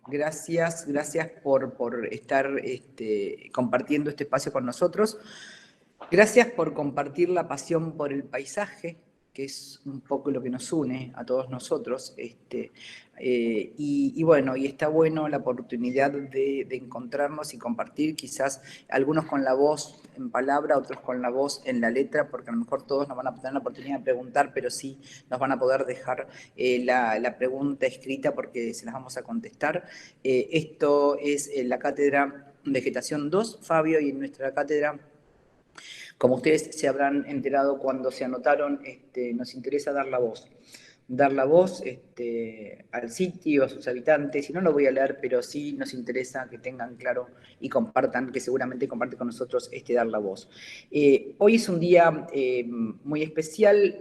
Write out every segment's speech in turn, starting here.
gracias por estar compartiendo este espacio con nosotros. Gracias por compartir la pasión por el paisaje, que es un poco lo que nos une a todos nosotros. Y bueno, y está bueno la oportunidad de encontrarnos y compartir, quizás algunos con la voz en palabra, otros con la voz en la letra, porque a lo mejor todos nos van a tener la oportunidad de preguntar, pero sí nos van a poder dejar la pregunta escrita porque se las vamos a contestar. Esto es la Cátedra Vegetación 2, Fabio, y en nuestra cátedra, como ustedes se habrán enterado cuando se anotaron, nos interesa dar la voz. Dar la voz al sitio, a sus habitantes, y no lo voy a leer, pero sí nos interesa que tengan claro y compartan, que seguramente comparten con nosotros dar la voz. Hoy es un día muy especial,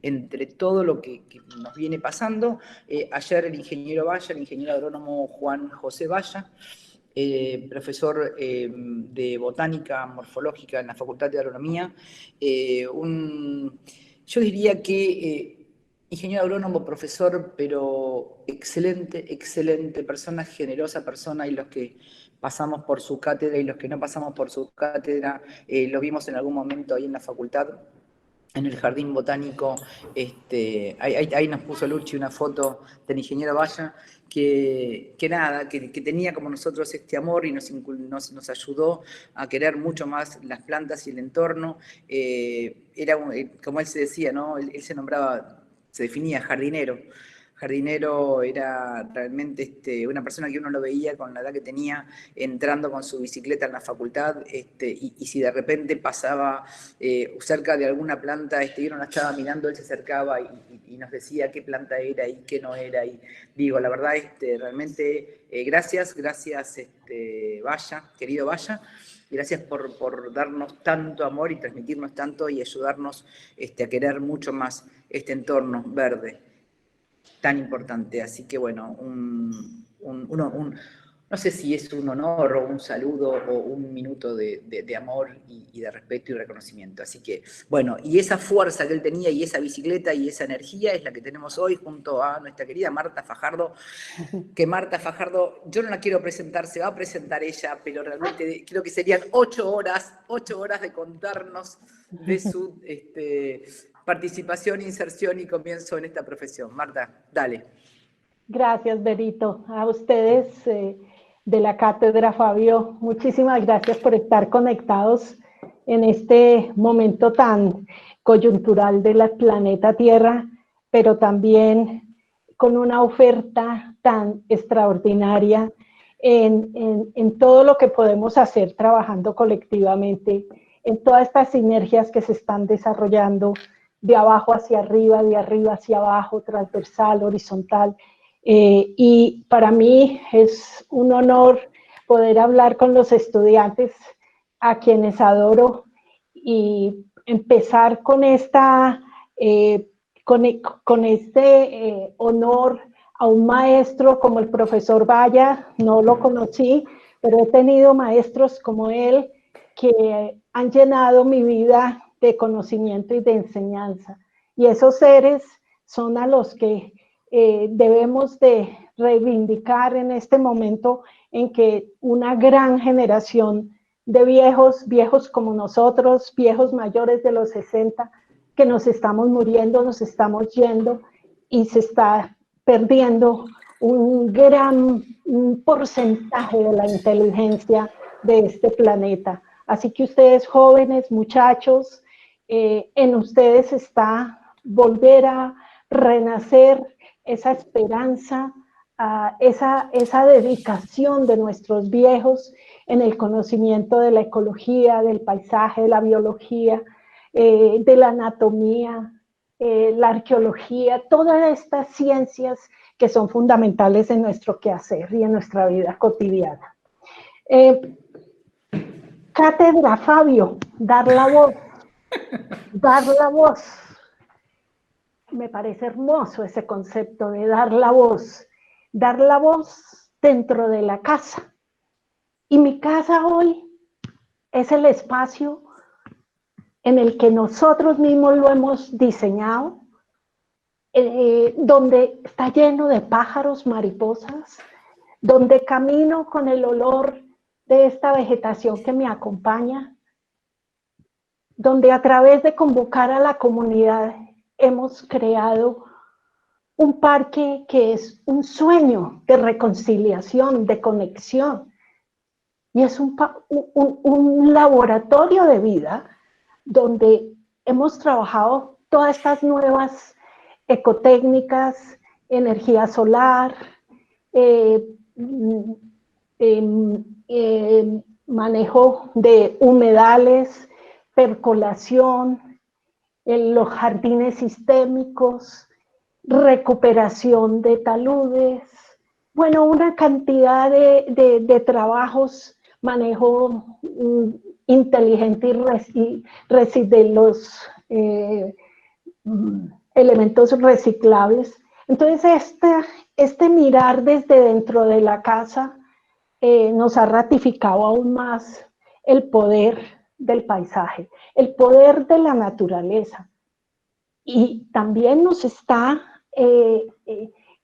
entre todo lo que nos viene pasando. Ayer el ingeniero agrónomo Juan José Valla, profesor de botánica morfológica en la Facultad de Agronomía, yo diría que ingeniero agrónomo, profesor, pero excelente persona, generosa persona, y los que pasamos por su cátedra y los que no pasamos por su cátedra, lo vimos en algún momento ahí en la facultad, en el jardín botánico. Ahí nos puso Luchi una foto del ingeniero Valla, que tenía como nosotros este amor y nos ayudó a querer mucho más las plantas y el entorno. Como él se decía, ¿no? Él se definía jardinero. Jardinero era realmente una persona que uno lo veía con la edad que tenía, entrando con su bicicleta en la facultad, y si de repente pasaba cerca de alguna planta y uno la estaba mirando, él se acercaba y nos decía qué planta era y qué no era. Y digo, la verdad, realmente gracias, Valla, querido Valla. Gracias por darnos tanto amor y transmitirnos tanto y ayudarnos a querer mucho más este entorno verde tan importante. Así que bueno, no sé si es un honor o un saludo o un minuto de amor y de respeto y reconocimiento. Así que bueno, y esa fuerza que él tenía y esa bicicleta y esa energía es la que tenemos hoy junto a nuestra querida Marta Fajardo, que Marta Fajardo, yo no la quiero presentar, se va a presentar ella, pero realmente creo que serían 8 horas de contarnos de su participación, inserción y comienzo en esta profesión. Marta, dale. Gracias, Berito. A ustedes de la cátedra, Fabio, muchísimas gracias por estar conectados en este momento tan coyuntural del planeta Tierra, pero también con una oferta tan extraordinaria en todo lo que podemos hacer trabajando colectivamente, en todas estas sinergias que se están desarrollando de abajo hacia arriba, de arriba hacia abajo, transversal, horizontal. Y para mí es un honor poder hablar con los estudiantes a quienes adoro y empezar con con este honor a un maestro como el profesor Valla. No lo conocí, pero he tenido maestros como él que han llenado mi vida de conocimiento y de enseñanza. Y esos seres son a los que debemos de reivindicar en este momento en que una gran generación de viejos como nosotros, viejos mayores de los 60, que nos estamos muriendo, nos estamos yendo y se está perdiendo un gran porcentaje de la inteligencia de este planeta. Así que ustedes jóvenes, muchachos, en ustedes está volver a renacer esa esperanza, esa dedicación de nuestros viejos en el conocimiento de la ecología, del paisaje, de la biología, de la anatomía, la arqueología, todas estas ciencias que son fundamentales en nuestro quehacer y en nuestra vida cotidiana. Cátedra, Fabio, dar la voz. Dar la voz. Me parece hermoso ese concepto de dar la voz dentro de la casa. Y mi casa hoy es el espacio en el que nosotros mismos lo hemos diseñado, donde está lleno de pájaros, mariposas, donde camino con el olor de esta vegetación que me acompaña, donde a través de convocar a la comunidad hemos creado un parque que es un sueño de reconciliación, de conexión, y es un laboratorio de vida donde hemos trabajado todas estas nuevas ecotécnicas, energía solar, manejo de humedales, percolación, en los jardines sistémicos, recuperación de taludes, bueno, una cantidad de trabajos, manejo inteligente de los elementos reciclables. Entonces, este mirar desde dentro de la casa nos ha ratificado aún más el poder del paisaje, el poder de la naturaleza. Y también nos está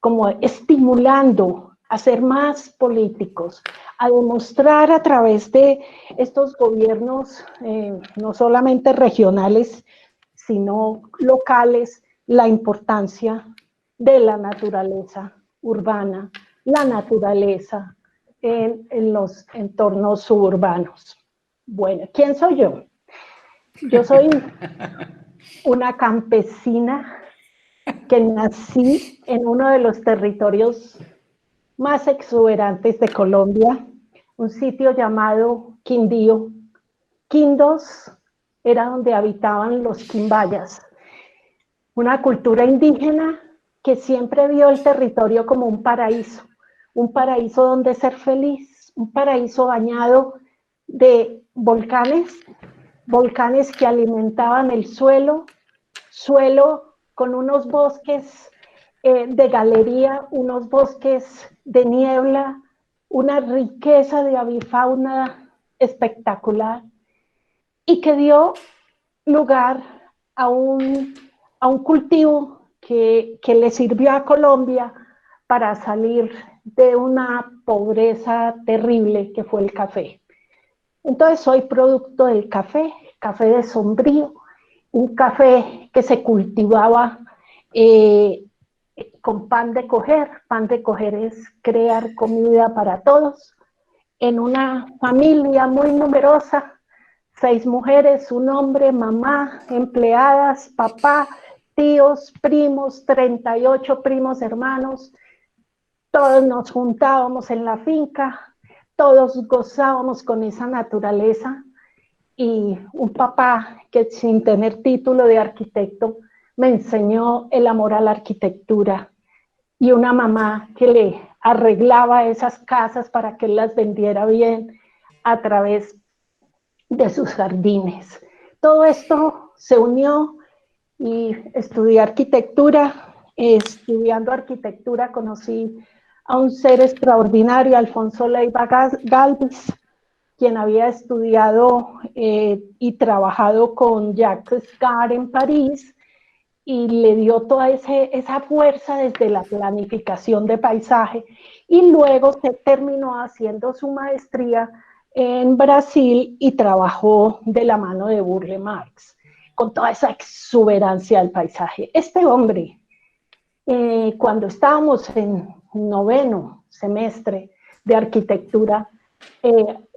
como estimulando a ser más políticos, a demostrar a través de estos gobiernos, no solamente regionales, sino locales, la importancia de la naturaleza urbana, la naturaleza en los entornos suburbanos. Bueno, ¿quién soy yo? Yo soy una campesina que nací en uno de los territorios más exuberantes de Colombia, un sitio llamado Quindío. Quindos era donde habitaban los quimbayas, una cultura indígena que siempre vio el territorio como un paraíso donde ser feliz, un paraíso bañado de volcanes que alimentaban el suelo con unos bosques de galería, unos bosques de niebla, una riqueza de avifauna espectacular, y que dio lugar a un cultivo que le sirvió a Colombia para salir de una pobreza terrible que fue el café. Entonces soy producto del café de Sombrío, un café que se cultivaba con pan de coger. Pan de coger es crear comida para todos, en una familia muy numerosa, 6 mujeres, un hombre, mamá, empleadas, papá, tíos, primos, 38 primos hermanos. Todos nos juntábamos en la finca, todos gozábamos con esa naturaleza, y un papá que sin tener título de arquitecto me enseñó el amor a la arquitectura, y una mamá que le arreglaba esas casas para que él las vendiera bien a través de sus jardines. Todo esto se unió y estudié arquitectura. Estudiando arquitectura conocí a un ser extraordinario, Alfonso Leiva Galvis, quien había estudiado y trabajado con Jacques Scar en París, y le dio toda esa fuerza desde la planificación de paisaje, y luego se terminó haciendo su maestría en Brasil y trabajó de la mano de Burle Marx, con toda esa exuberancia del paisaje. Este hombre, cuando estábamos en 9º semestre de arquitectura,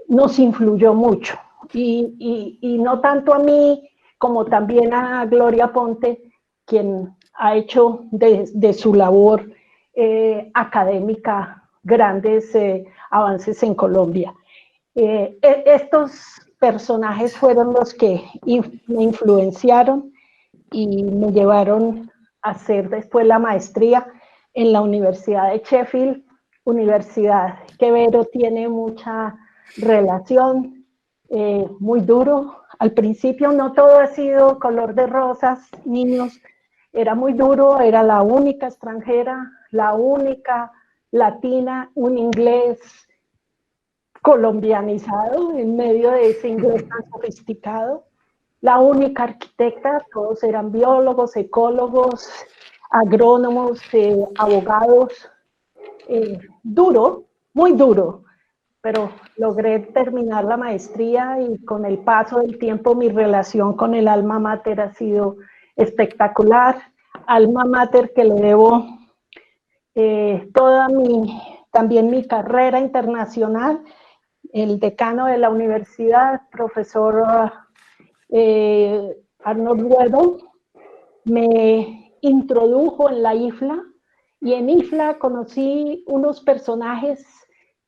nos influyó mucho, y no tanto a mí como también a Gloria Ponte, quien ha hecho de su labor académica grandes avances en Colombia. Estos personajes fueron los que me influenciaron y me llevaron a hacer después la maestría en la Universidad de Sheffield, universidad que Vero tiene mucha relación, muy duro. Al principio no todo ha sido color de rosas, niños, era muy duro, era la única extranjera, la única latina, un inglés colombianizado en medio de ese inglés tan sofisticado, la única arquitecta, todos eran biólogos, ecólogos, agrónomos, abogados, duro, muy duro, pero logré terminar la maestría y con el paso del tiempo mi relación con el alma mater ha sido espectacular. Alma mater que le debo también mi carrera internacional. El decano de la universidad, profesor Arnold Weddle, me introdujo en la IFLA, y en IFLA conocí unos personajes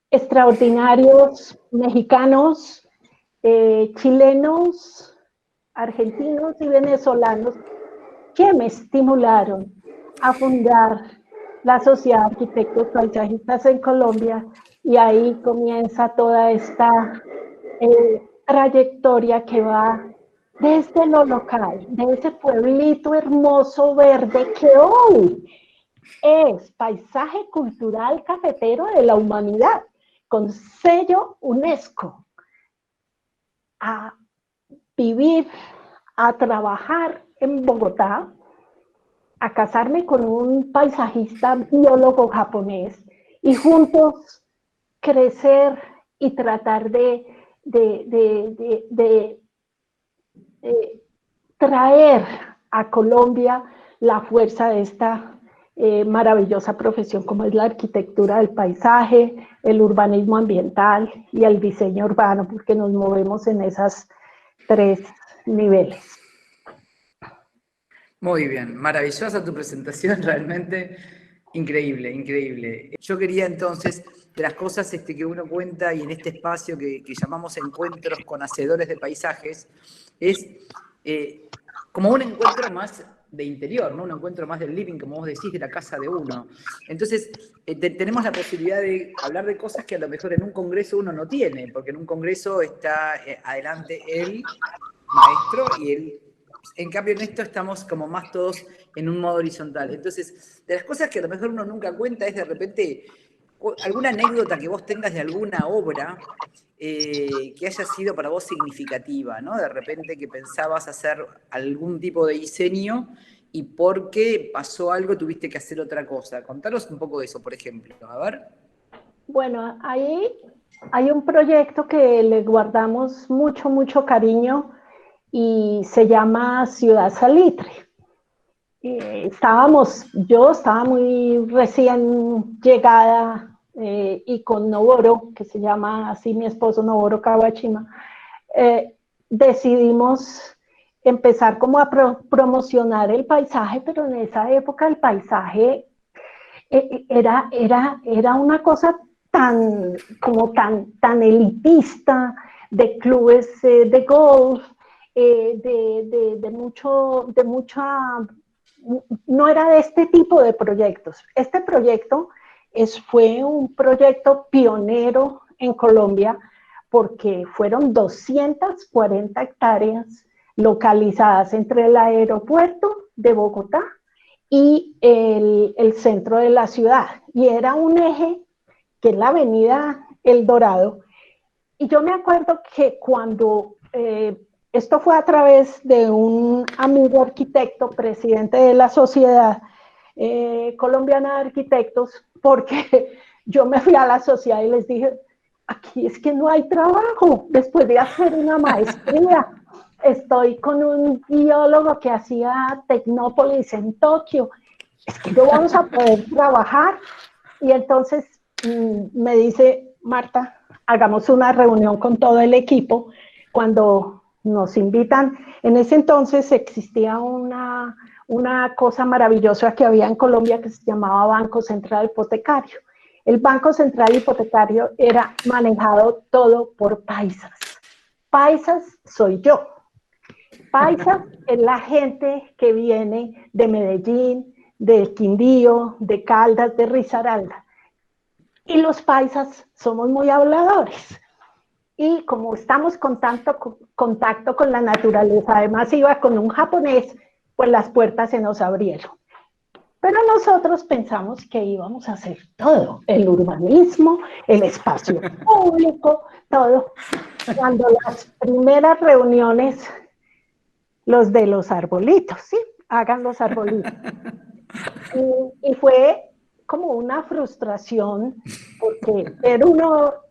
extraordinarios, mexicanos, chilenos, argentinos y venezolanos, que me estimularon a fundar la Sociedad de Arquitectos Paisajistas en Colombia, y ahí comienza toda esta trayectoria que va desde lo local, de ese pueblito hermoso verde que hoy es Paisaje Cultural Cafetero de la Humanidad, con sello UNESCO, a vivir, a trabajar en Bogotá, a casarme con un paisajista biólogo japonés y juntos crecer y tratar de traer a Colombia la fuerza de esta maravillosa profesión como es la arquitectura del paisaje, el urbanismo ambiental y el diseño urbano, porque nos movemos en esas tres niveles. Muy bien, maravillosa tu presentación, realmente increíble, increíble. Yo quería entonces, de las cosas que uno cuenta y en este espacio que llamamos Encuentros con Hacedores de Paisajes, es como un encuentro más de interior, ¿no? Un encuentro más del living, como vos decís, de la casa de uno. Entonces, tenemos la posibilidad de hablar de cosas que a lo mejor en un congreso uno no tiene, porque en un congreso está adelante el maestro y el... En cambio, en esto estamos como más todos en un modo horizontal. Entonces, de las cosas que a lo mejor uno nunca cuenta es de repente alguna anécdota que vos tengas de alguna obra que haya sido para vos significativa, ¿no? De repente que pensabas hacer algún tipo de diseño y porque pasó algo tuviste que hacer otra cosa. Contanos un poco de eso, por ejemplo. A ver. Bueno, ahí hay un proyecto que le guardamos mucho, mucho cariño y se llama Ciudad Salitre. Yo estaba muy recién llegada y con Noboro, que se llama así mi esposo, Noboro Kawashima, decidimos empezar como a promocionar el paisaje, pero en esa época el paisaje era una cosa tan elitista, de clubes de golf, no era de este tipo de proyectos. Este proyecto fue un proyecto pionero en Colombia porque fueron 240 hectáreas localizadas entre el aeropuerto de Bogotá y el centro de la ciudad. Y era un eje que es la avenida El Dorado. Y yo me acuerdo que cuando esto fue a través de un amigo arquitecto, presidente de la Sociedad Colombiana de Arquitectos, porque yo me fui a la sociedad y les dije, aquí es que no hay trabajo, después de hacer una maestría. Estoy con un biólogo que hacía Tecnópolis en Tokio, es que no vamos a poder trabajar. Y entonces me dice, Marta, hagamos una reunión con todo el equipo. Cuando nos invitan, en ese entonces existía una cosa maravillosa que había en Colombia que se llamaba Banco Central Hipotecario. El Banco Central Hipotecario era manejado todo por paisas. Paisas soy yo. Paisas es la gente que viene de Medellín, de Quindío, de Caldas, de Risaralda. Y los paisas somos muy habladores. Y como estamos con tanto contacto con la naturaleza, además iba con un japonés, pues las puertas se nos abrieron. Pero nosotros pensamos que íbamos a hacer todo, el urbanismo, el espacio público, todo. Cuando las primeras reuniones, los de los arbolitos, ¿sí? Hagan los arbolitos. Y fue como una frustración porque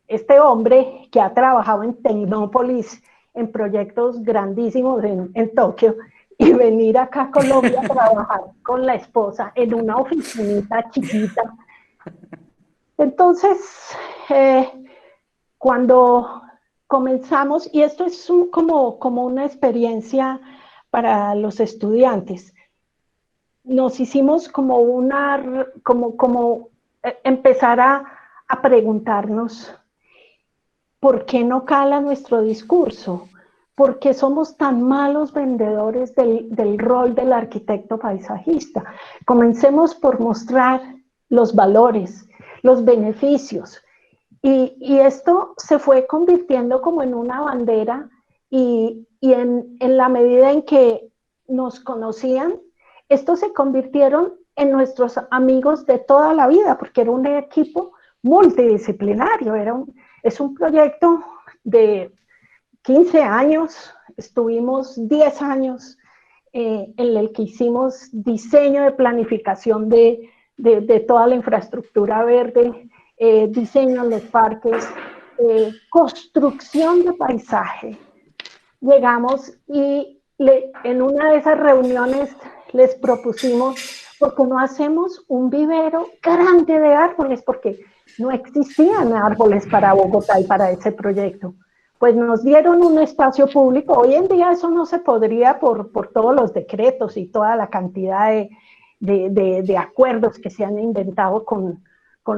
este hombre que ha trabajado en Tecnópolis, en proyectos grandísimos en Tokio, y venir acá a Colombia a trabajar con la esposa en una oficinita chiquita. Entonces, cuando comenzamos, y esto es como una experiencia para los estudiantes, nos hicimos empezar a preguntarnos por qué no cala nuestro discurso, por qué somos tan malos vendedores del rol del arquitecto paisajista. Comencemos por mostrar los valores, los beneficios, y esto se fue convirtiendo como en una bandera, y en la medida en que nos conocían, estos se convirtieron en nuestros amigos de toda la vida, porque era un equipo multidisciplinario, es un proyecto de 15 años, estuvimos 10 años en el que hicimos diseño de planificación de toda la infraestructura verde, diseño en los parques, construcción de paisaje. Llegamos y en una de esas reuniones les propusimos, ¿por qué no hacemos un vivero grande de árboles? Porque no existían árboles para Bogotá y para ese proyecto. Pues nos dieron un espacio público. Hoy en día eso no se podría por todos los decretos y toda la cantidad de acuerdos que se han inventado con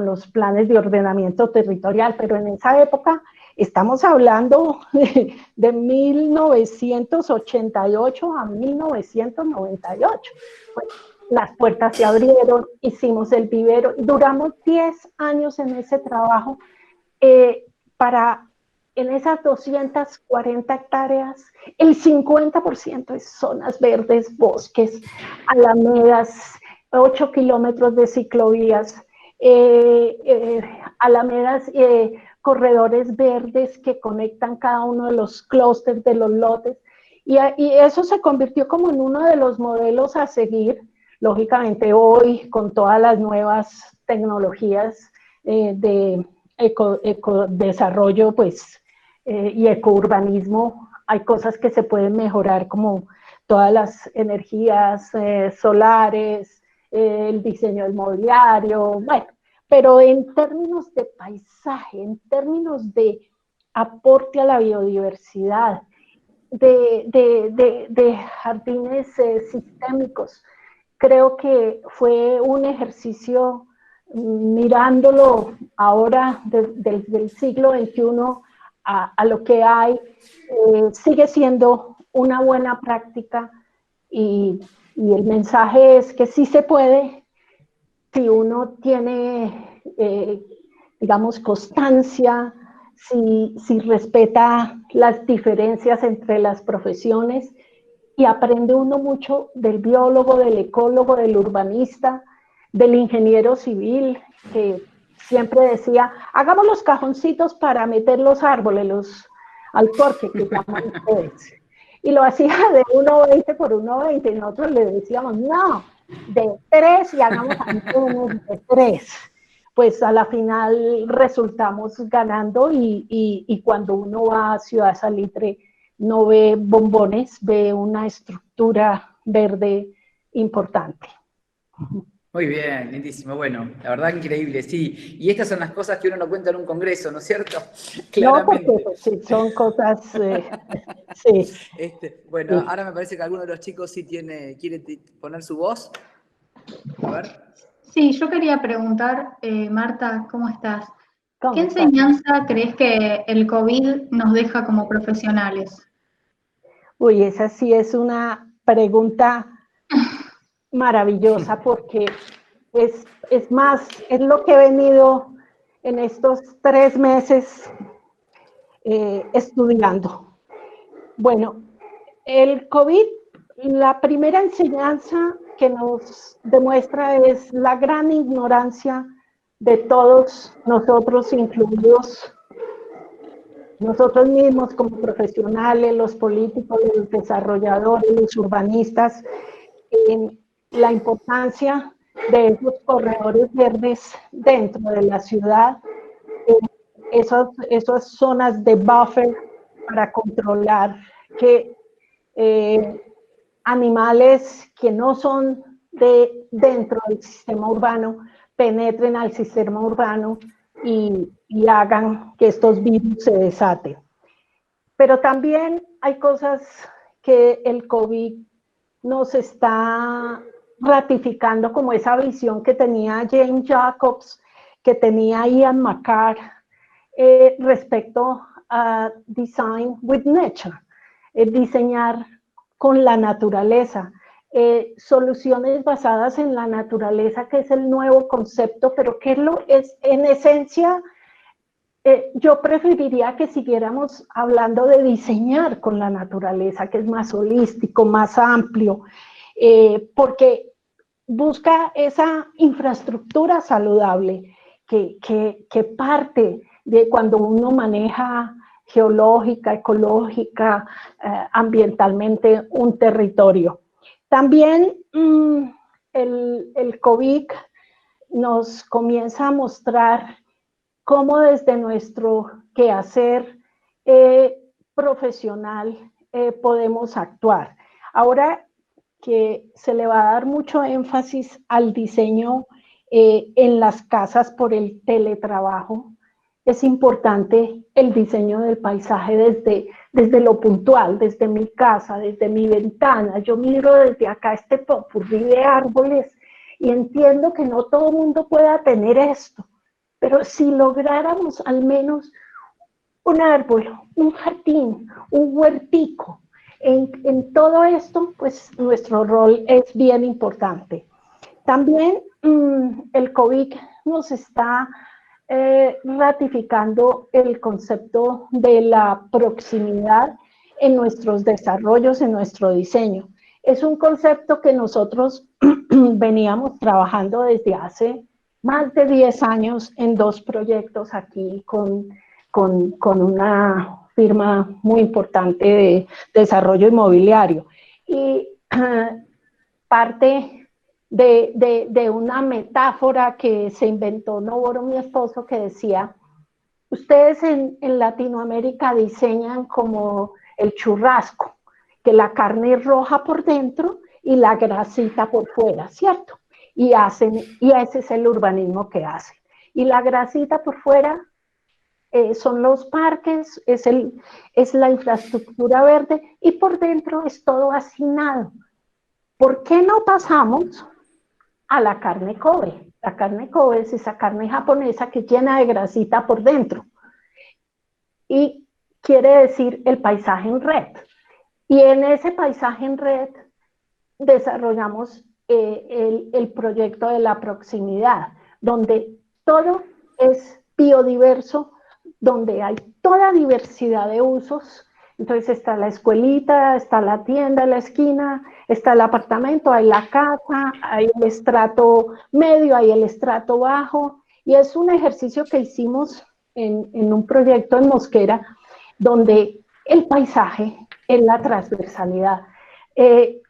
los planes de ordenamiento territorial, pero en esa época estamos hablando de 1988 a 1998. Pues, las puertas se abrieron, hicimos el vivero, duramos 10 años en ese trabajo en esas 240 hectáreas, el 50% es zonas verdes, bosques, alamedas, 8 kilómetros de ciclovías, alamedas, corredores verdes que conectan cada uno de los clústeres de los lotes, y eso se convirtió como en uno de los modelos a seguir. Lógicamente hoy, con todas las nuevas tecnologías de ecodesarrollo, pues, y ecourbanismo, hay cosas que se pueden mejorar, como todas las energías solares, el diseño del mobiliario, bueno, pero en términos de paisaje, en términos de aporte a la biodiversidad, de jardines sistémicos, creo que fue un ejercicio, mirándolo ahora desde el siglo XXI a lo que hay, sigue siendo una buena práctica, y el mensaje es que sí se puede si uno tiene, digamos, constancia, si respeta las diferencias entre las profesiones, y aprende uno mucho del biólogo, del ecólogo, del urbanista, del ingeniero civil, que siempre decía, hagamos los cajoncitos para meter los árboles, los alcorques que llaman ustedes. Y lo hacía de 1,20 por 1,20, y nosotros le decíamos, no, de 3, y hagamos algunos de 3. Pues a la final resultamos ganando, y cuando uno va a Ciudad Salitre no ve bombones, ve una estructura verde importante. Muy bien, lindísimo. Bueno, la verdad increíble, sí. Y estas son las cosas que uno no cuenta en un congreso, ¿no es cierto? Claramente. No, porque pues, sí, son cosas, sí. Bueno, Sí. ahora me parece que alguno de los chicos sí quiere poner su voz. A ver. Sí, yo quería preguntar, Marta, ¿cómo estás? ¿Cómo ¿Qué estás? enseñanza crees que el COVID nos deja como profesionales? Uy, esa sí es una pregunta maravillosa, porque es lo que he venido en estos 3 meses estudiando. Bueno, el COVID, la primera enseñanza que nos demuestra es la gran ignorancia de todos nosotros, incluidos nosotros mismos como profesionales, los políticos, los desarrolladores, los urbanistas, en la importancia de esos corredores verdes dentro de la ciudad, esas zonas de buffer para controlar que animales que no son dentro del sistema urbano penetren al sistema urbano y hagan que estos virus se desaten. Pero también hay cosas que el COVID nos está ratificando, como esa visión que tenía Jane Jacobs, que tenía Ian McCart, respecto a design with nature, diseñar con la naturaleza, soluciones basadas en la naturaleza, que es el nuevo concepto, pero que es en esencia, yo preferiría que siguiéramos hablando de diseñar con la naturaleza, que es más holístico, más amplio, porque busca esa infraestructura saludable que parte de cuando uno maneja geológica, ecológica, ambientalmente un territorio. También el COVID nos comienza a mostrar cómo desde nuestro quehacer profesional podemos actuar. Ahora que se le va a dar mucho énfasis al diseño en las casas por el teletrabajo, es importante el diseño del paisaje desde lo puntual, desde mi casa, desde mi ventana. Yo miro desde acá este popurrí de árboles y entiendo que no todo el mundo pueda tener esto, pero si lográramos al menos un árbol, un jardín, un huertico, en todo esto, pues nuestro rol es bien importante. También el COVID nos está ratificando el concepto de la proximidad en nuestros desarrollos, en nuestro diseño. Es un concepto que nosotros veníamos trabajando desde hace más de 10 años en 2 proyectos aquí con una firma muy importante de desarrollo inmobiliario. Y parte de una metáfora que se inventó Novoro, mi esposo, que decía, ustedes en Latinoamérica diseñan como el churrasco, que la carne es roja por dentro y la grasita por fuera, ¿cierto? Y ese es el urbanismo que hacen. Y la grasita por fuera son los parques, es la infraestructura verde, y por dentro es todo hacinado. ¿Por qué no pasamos a la carne Kobe? La carne Kobe es esa carne japonesa que es llena de grasita por dentro. Y quiere decir el paisaje en red. Y en ese paisaje en red desarrollamos el proyecto de la proximidad, donde todo es biodiverso, donde hay toda diversidad de usos. Entonces está la escuelita, está la tienda en la esquina, está el apartamento, hay la casa, hay el estrato medio, hay el estrato bajo, y es un ejercicio que hicimos en un proyecto en Mosquera, donde el paisaje es la transversalidad.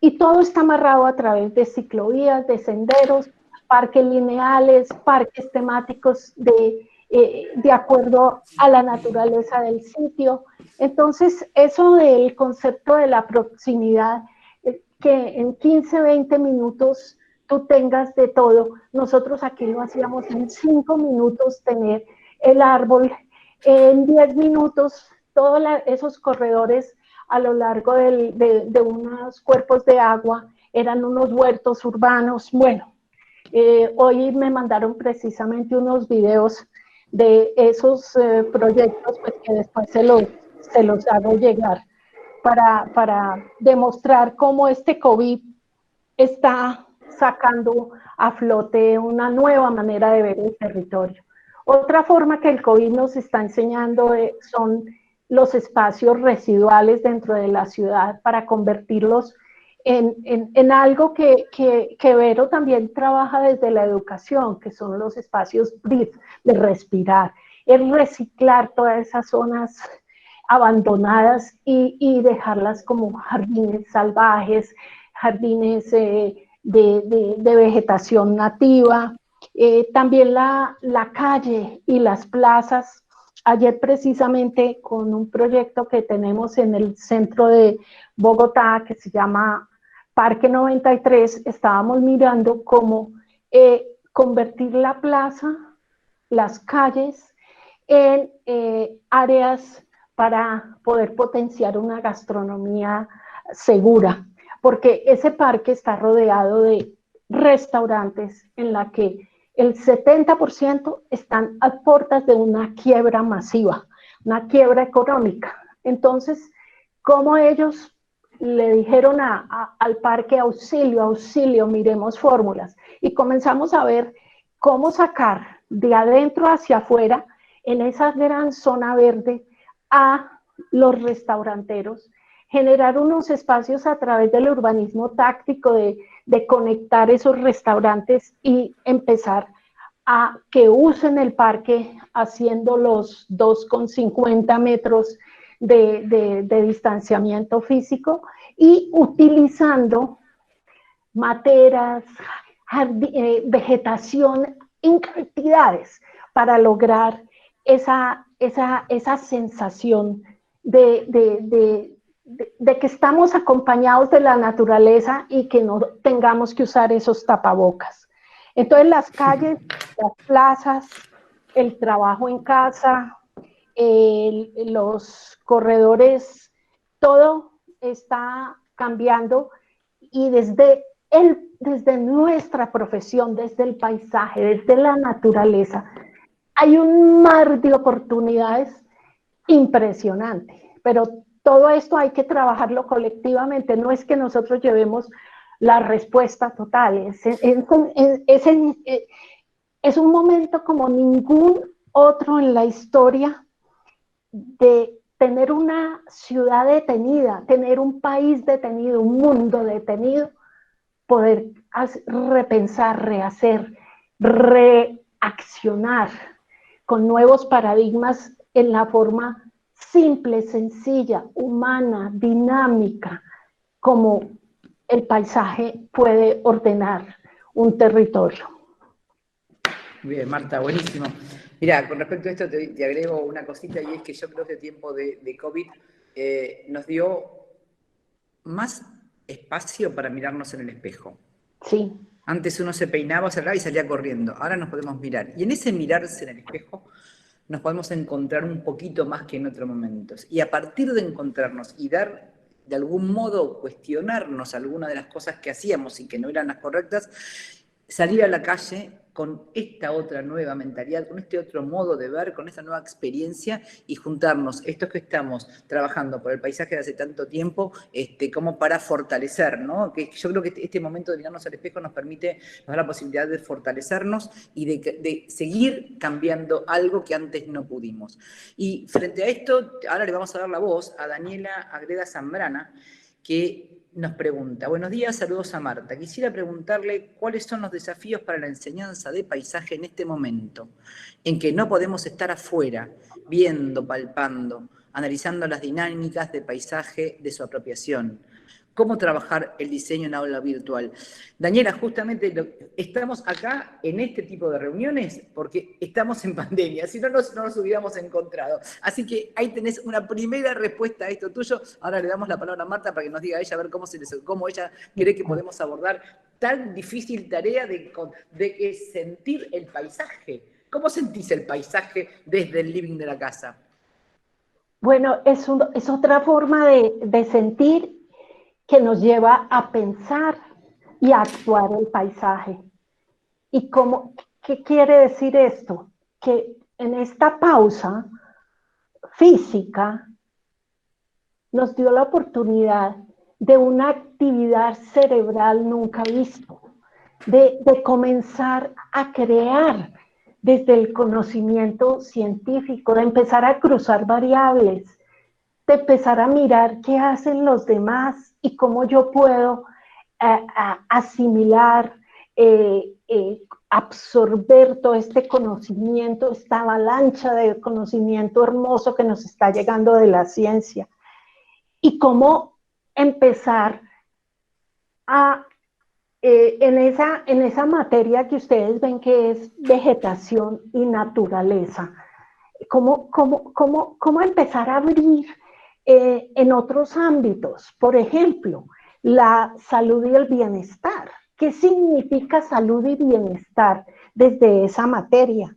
Y todo está amarrado a través de ciclovías, de senderos, parques lineales, parques temáticos de acuerdo a la naturaleza del sitio. Entonces, eso del concepto de la proximidad, que en 15, 20 minutos tú tengas de todo. Nosotros aquí lo hacíamos en 5 minutos, tener el árbol, en 10 minutos, todos esos corredores a lo largo de unos cuerpos de agua, eran unos huertos urbanos. Bueno, hoy me mandaron precisamente unos videos de esos proyectos, pues que después se los hago llegar para demostrar cómo este COVID está sacando a flote una nueva manera de ver el territorio. Otra forma que el COVID nos está enseñando son los espacios residuales dentro de la ciudad para convertirlos en algo que Vero también trabaja desde la educación, que son los espacios breathe, de respirar, es reciclar todas esas zonas abandonadas y dejarlas como jardines salvajes, jardines de vegetación nativa. También la calle y las plazas ayer precisamente con un proyecto que tenemos en el centro de Bogotá que se llama Parque 93, estábamos mirando cómo convertir la plaza, las calles, en áreas para poder potenciar una gastronomía segura, porque ese parque está rodeado de restaurantes en la que el 70% están a puertas de una quiebra masiva, una quiebra económica. Entonces, ¿cómo ellos le dijeron al parque auxilio, auxilio, miremos fórmulas? Y comenzamos a ver cómo sacar de adentro hacia afuera, en esa gran zona verde, a los restauranteros, generar unos espacios a través del urbanismo táctico de conectar esos restaurantes y empezar a que usen el parque haciendo los 2,50 metros de distanciamiento físico y utilizando materas, vegetación en cantidades para lograr esa sensación de que estamos acompañados de la naturaleza y que no tengamos que usar esos tapabocas. Entonces las calles, las plazas, el trabajo en casa, los corredores, todo está cambiando y desde nuestra profesión, desde el paisaje, desde la naturaleza, hay un mar de oportunidades impresionante, pero todo esto hay que trabajarlo colectivamente, no es que nosotros llevemos la respuesta total, es un momento como ningún otro en la historia de tener una ciudad detenida, tener un país detenido, un mundo detenido, poder repensar, rehacer, reaccionar con nuevos paradigmas en la forma simple, sencilla, humana, dinámica, como el paisaje puede ordenar un territorio. Muy bien, Marta, buenísimo. Mira, con respecto a esto te agrego una cosita, y es que yo creo que este tiempo de COVID nos dio más espacio para mirarnos en el espejo. Sí. Antes uno se peinaba, se arreglaba y salía corriendo. Ahora nos podemos mirar. Y en ese mirarse en el espejo nos podemos encontrar un poquito más que en otros momentos. Y a partir de encontrarnos y dar, de algún modo, cuestionarnos algunas de las cosas que hacíamos y que no eran las correctas, salir a la calle con esta otra nueva mentalidad, con este otro modo de ver, con esta nueva experiencia y juntarnos, estos que estamos trabajando por el paisaje de hace tanto tiempo, como para fortalecer, ¿no? Que yo creo que este momento de mirarnos al espejo nos permite, nos da la posibilidad de fortalecernos y de seguir cambiando algo que antes no pudimos. Y frente a esto, ahora le vamos a dar la voz a Daniela Agreda Zambrana, que nos pregunta: buenos días, saludos a Marta. Quisiera preguntarle cuáles son los desafíos para la enseñanza de paisaje en este momento, en que no podemos estar afuera, viendo, palpando, analizando las dinámicas de paisaje de su apropiación. ¿Cómo trabajar el diseño en aula virtual? Daniela, justamente estamos acá en este tipo de reuniones porque estamos en pandemia, si no nos hubiéramos encontrado. Así que ahí tenés una primera respuesta a esto tuyo. Ahora le damos la palabra a Marta para que nos diga ella, a ver cómo ella cree que podemos abordar tan difícil tarea de sentir el paisaje. ¿Cómo sentís el paisaje desde el living de la casa? Bueno, es otra forma de sentir que nos lleva a pensar y a actuar el paisaje. ¿Y qué quiere decir esto? Que en esta pausa física nos dio la oportunidad de una actividad cerebral nunca visto, de comenzar a crear desde el conocimiento científico, de empezar a cruzar variables, de empezar a mirar qué hacen los demás y cómo yo puedo asimilar, absorber todo este conocimiento, esta avalancha de conocimiento hermoso que nos está llegando de la ciencia. Y cómo empezar a, en esa materia que ustedes ven que es vegetación y naturaleza, cómo empezar a abrir en otros ámbitos. Por ejemplo, la salud y el bienestar. ¿Qué significa salud y bienestar desde esa materia?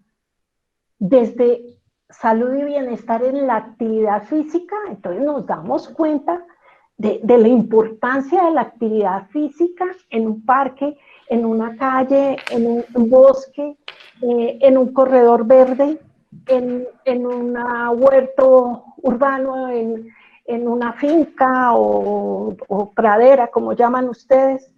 Desde salud y bienestar en la actividad física, entonces nos damos cuenta de la importancia de la actividad física en un parque, en una calle, en un bosque, en un corredor verde, en un huerto urbano, en una finca o pradera, como llaman ustedes.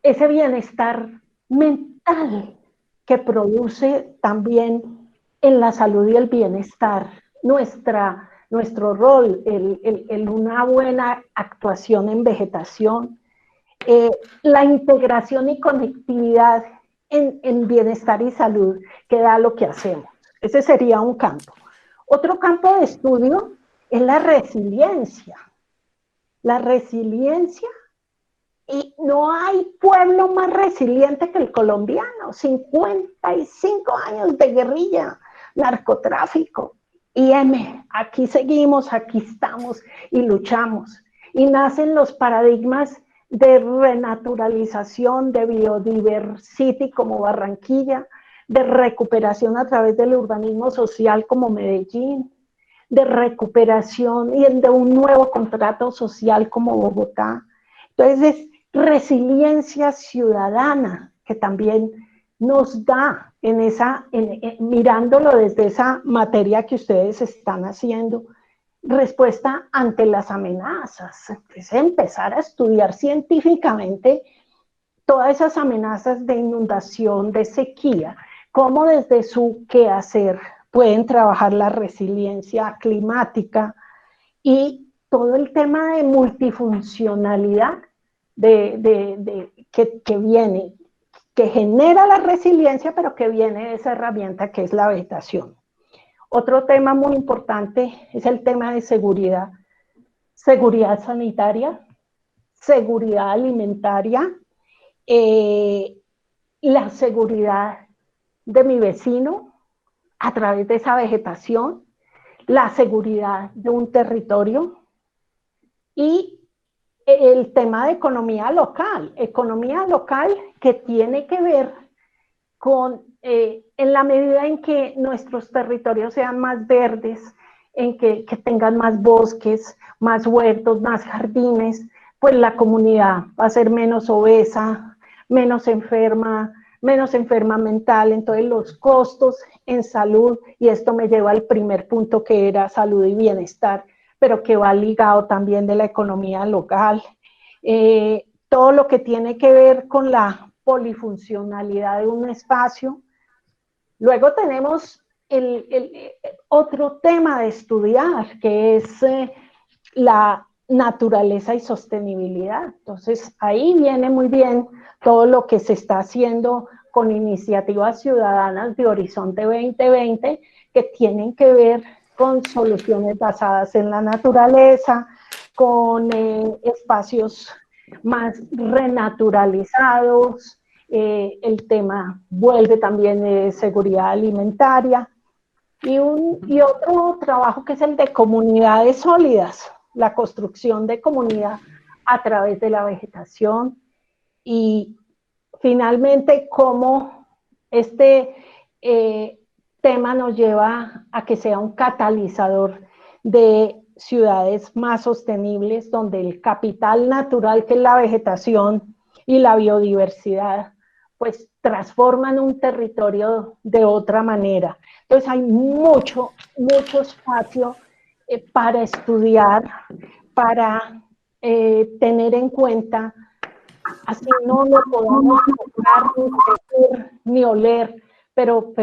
Ese bienestar mental que produce también en la salud y el bienestar nuestro rol en una buena actuación en vegetación, la integración y conectividad en bienestar y salud que da lo que hacemos. Ese sería un campo. Otro campo de estudio es la resiliencia. La resiliencia, y no hay pueblo más resiliente que el colombiano. 55 años de guerrilla, narcotráfico, y aquí seguimos, aquí estamos y luchamos. Y nacen los paradigmas de renaturalización, de biodiversity como Barranquilla, de recuperación a través del urbanismo social como Medellín, de recuperación y de un nuevo contrato social como Bogotá. Entonces es resiliencia ciudadana que también nos da mirándolo desde esa materia que ustedes están haciendo, respuesta ante las amenazas. Es empezar a estudiar científicamente todas esas amenazas de inundación, de sequía, cómo desde su quehacer pueden trabajar la resiliencia climática y todo el tema de multifuncionalidad que viene, que genera la resiliencia, pero que viene de esa herramienta que es la vegetación. Otro tema muy importante es el tema de seguridad. Seguridad sanitaria, seguridad alimentaria, la seguridad de mi vecino a través de esa vegetación, la seguridad de un territorio y el tema de economía local que tiene que ver con, en la medida en que nuestros territorios sean más verdes, en que tengan más bosques, más huertos, más jardines, pues la comunidad va a ser menos obesa, menos enferma mental, entonces los costos en salud, y esto me lleva al primer punto que era salud y bienestar, pero que va ligado también de la economía local, todo lo que tiene que ver con la polifuncionalidad de un espacio. Luego tenemos otro tema de estudiar, que es la naturaleza y sostenibilidad. Entonces, ahí viene muy bien todo lo que se está haciendo con iniciativas ciudadanas de Horizonte 2020, que tienen que ver con soluciones basadas en la naturaleza, con espacios más renaturalizados, el tema vuelve también de seguridad alimentaria, y otro trabajo que es el de comunidades sólidas, la construcción de comunidad a través de la vegetación, y finalmente cómo este tema nos lleva a que sea un catalizador de ciudades más sostenibles, donde el capital natural, que es la vegetación y la biodiversidad, pues transforman un territorio de otra manera. Entonces hay mucho espacio para estudiar, para tener en cuenta, así no lo podamos tocar, ni sentir, ni oler, pero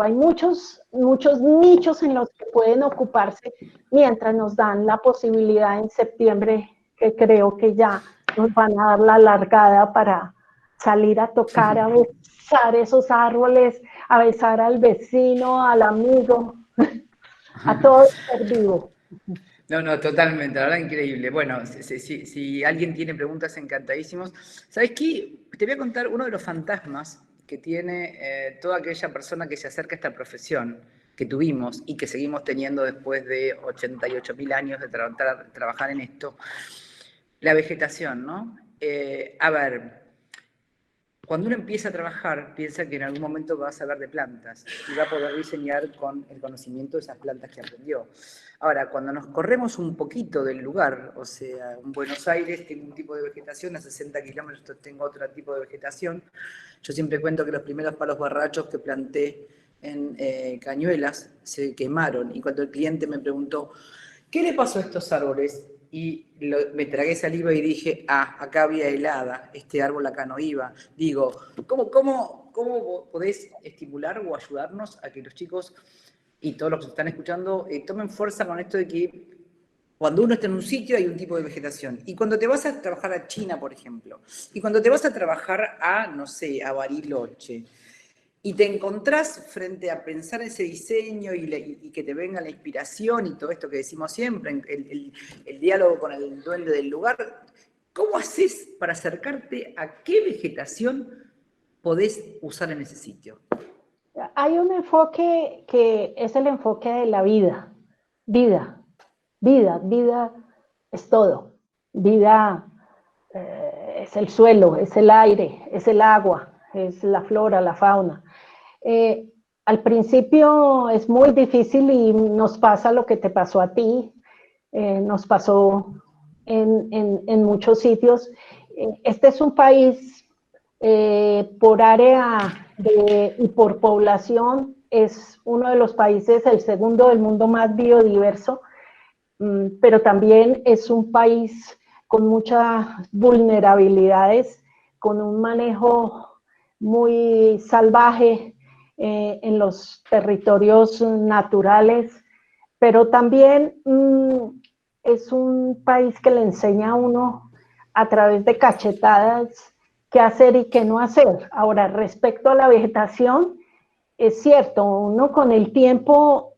hay muchos nichos en los que pueden ocuparse mientras nos dan la posibilidad en septiembre, que creo que ya nos van a dar la largada para salir a tocar, a besar esos árboles, a besar al vecino, al amigo, a todo el ser vivo. No, totalmente, la verdad increíble. Bueno, si alguien tiene preguntas, encantadísimos. ¿Sabes qué? Te voy a contar uno de los fantasmas que tiene toda aquella persona que se acerca a esta profesión, que tuvimos y que seguimos teniendo después de 88.000 años de trabajar en esto, la vegetación, ¿no? A ver, cuando uno empieza a trabajar, piensa que en algún momento va a saber de plantas y va a poder diseñar con el conocimiento de esas plantas que aprendió. Ahora, cuando nos corremos un poquito del lugar, o sea, en Buenos Aires tengo un tipo de vegetación, a 60 kilómetros tengo otro tipo de vegetación. Yo siempre cuento que los primeros palos borrachos que planté en Cañuelas se quemaron, y cuando el cliente me preguntó, ¿qué le pasó a estos árboles? Y me tragué saliva y dije, acá había helada, este árbol acá no iba. Digo, ¿cómo podés estimular o ayudarnos a que los chicos y todos los que están escuchando tomen fuerza con esto de que cuando uno está en un sitio hay un tipo de vegetación? Y cuando te vas a trabajar a China, por ejemplo, y cuando te vas a trabajar a, no sé, a Bariloche, y te encontrás frente a pensar ese diseño y que te venga la inspiración y todo esto que decimos siempre, el diálogo con el duende del lugar, ¿cómo haces para acercarte a qué vegetación podés usar en ese sitio? Hay un enfoque que es el enfoque de la vida. Vida es todo. Vida es el suelo, es el aire, es el agua, es la flora, la fauna. Al principio es muy difícil y nos pasa lo que te pasó a ti, nos pasó en muchos sitios. Este es un país por área y por población, es uno de los países, el segundo del mundo más biodiverso, pero también es un país con muchas vulnerabilidades, con un manejo muy salvaje en los territorios naturales, pero también es un país que le enseña a uno a través de cachetadas qué hacer y qué no hacer. Ahora, respecto a la vegetación, es cierto, uno con el tiempo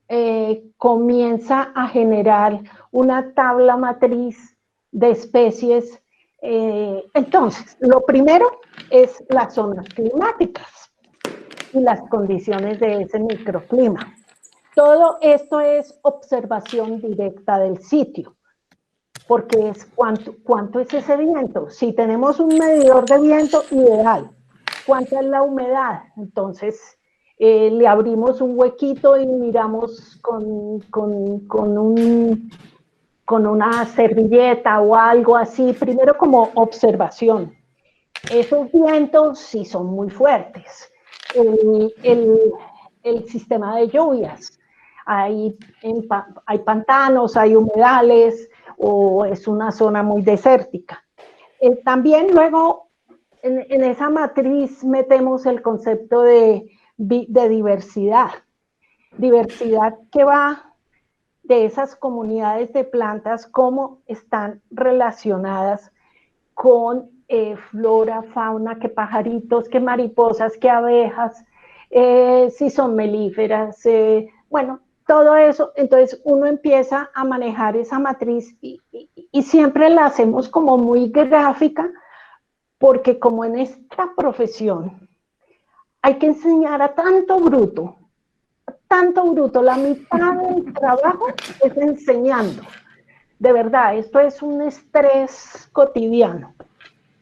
comienza a generar una tabla matriz de especies. Entonces, lo primero es las zonas climáticas y las condiciones de ese microclima. Todo esto es observación directa del sitio, porque es cuánto es ese viento. Si tenemos un medidor de viento, ideal. ¿Cuánta es la humedad? Entonces, le abrimos un huequito y miramos con una servilleta o algo así, primero como observación. Esos vientos sí son muy fuertes. El sistema de lluvias, hay pantanos, hay humedales, o es una zona muy desértica. También luego en esa matriz metemos el concepto de diversidad. Diversidad que va de esas comunidades de plantas, cómo están relacionadas con flora, fauna, qué pajaritos, qué mariposas, qué abejas, si son melíferas, bueno, todo eso. Entonces uno empieza a manejar esa matriz y siempre la hacemos como muy gráfica, porque como en esta profesión hay que enseñar a tanto bruto, la mitad del trabajo es enseñando. De verdad, esto es un estrés cotidiano.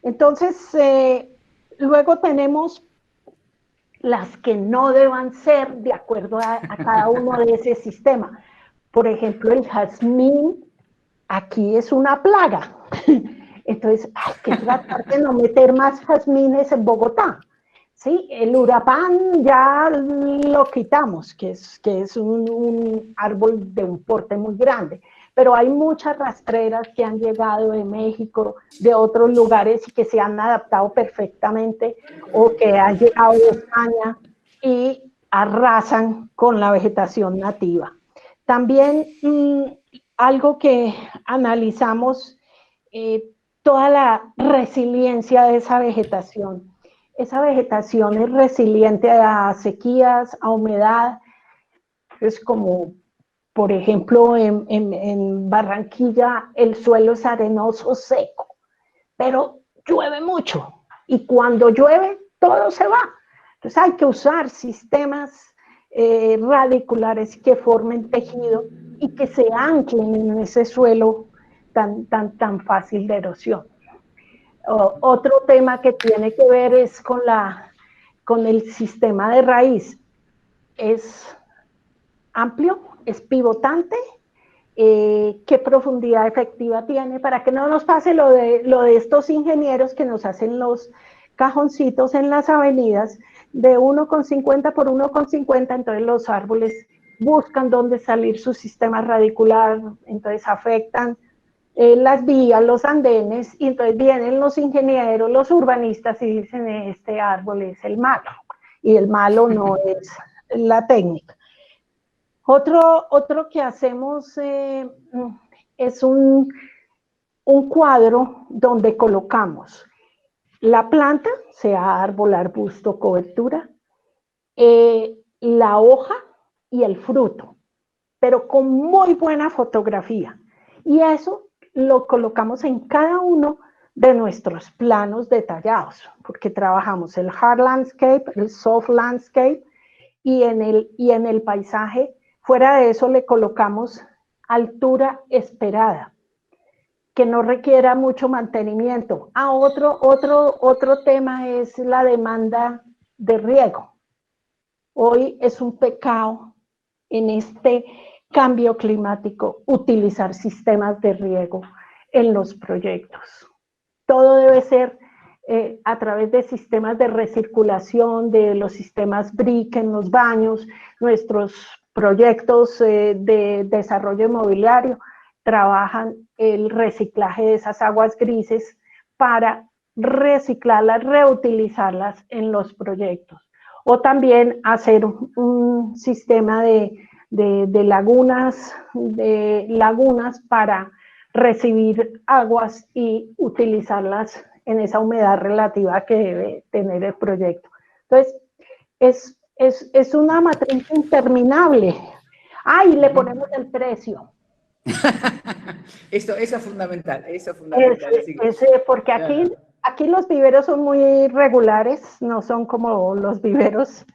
Entonces, luego tenemos las que no deban ser de acuerdo a cada uno de ese sistema. Por ejemplo, el jazmín aquí es una plaga. Entonces, hay que tratar de no meter más jazmines en Bogotá. ¿Sí? El urapán ya lo quitamos, que es un árbol de un porte muy grande. Pero hay muchas rastreras que han llegado de México, de otros lugares, y que se han adaptado perfectamente, o que han llegado de España y arrasan con la vegetación nativa. También algo que analizamos, toda la resiliencia de esa vegetación. Esa vegetación es resiliente a sequías, a humedad. Es como, por ejemplo, en Barranquilla el suelo es arenoso seco, pero llueve mucho, y cuando llueve todo se va. Entonces hay que usar sistemas radiculares que formen tejido y que se anclen en ese suelo tan fácil de erosión. Otro tema que tiene que ver es con el sistema de raíz. Es amplio, es pivotante, qué profundidad efectiva tiene, para que no nos pase lo de estos ingenieros que nos hacen los cajoncitos en las avenidas de 1,50 por 1,50, entonces los árboles buscan dónde salir su sistema radicular, entonces afectan las vías, los andenes, y entonces vienen los ingenieros, los urbanistas y dicen, este árbol es el malo, y el malo no es la técnica. Otro que hacemos es un cuadro donde colocamos la planta, sea árbol, arbusto, cobertura, la hoja y el fruto, pero con muy buena fotografía. Y eso lo colocamos en cada uno de nuestros planos detallados, porque trabajamos el hard landscape, el soft landscape, y en el paisaje, fuera de eso le colocamos altura esperada, que no requiera mucho mantenimiento. Otro tema es la demanda de riego. Hoy es un pecado en este cambio climático utilizar sistemas de riego en los proyectos. Todo debe ser a través de sistemas de recirculación, de los sistemas BRIC en los baños. Nuestros proyectos de desarrollo inmobiliario trabajan el reciclaje de esas aguas grises para reciclarlas, reutilizarlas en los proyectos. O también hacer un sistema de lagunas para recibir aguas y utilizarlas en esa humedad relativa que debe tener el proyecto. Entonces, es una matriz interminable. Y le ponemos el precio. Eso es fundamental, eso es fundamental. Porque aquí los viveros son muy regulares, no son como los viveros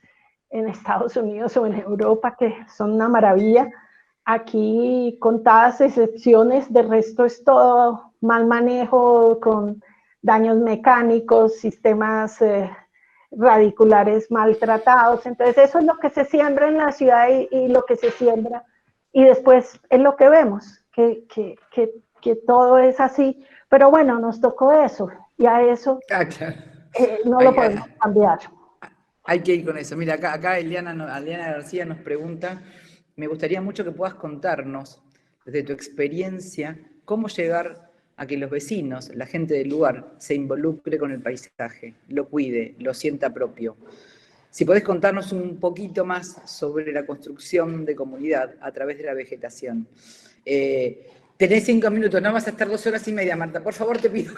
en Estados Unidos o en Europa, que son una maravilla. Aquí, contadas excepciones, de resto es todo mal manejo, con daños mecánicos, sistemas radiculares maltratados. Entonces eso es lo que se siembra en la ciudad y lo que se siembra. Y después es lo que vemos, que todo es así. Pero bueno, nos tocó eso, y a eso claro. no lo podemos cambiar. Hay que ir con eso. Mira, acá Eliana García nos pregunta, me gustaría mucho que puedas contarnos, desde tu experiencia, cómo llegar a que los vecinos, la gente del lugar, se involucre con el paisaje, lo cuide, lo sienta propio. Si podés contarnos un poquito más sobre la construcción de comunidad a través de la vegetación. Tenés 5 minutos, no vas a estar 2 horas y media, Marta. Por favor, te pido.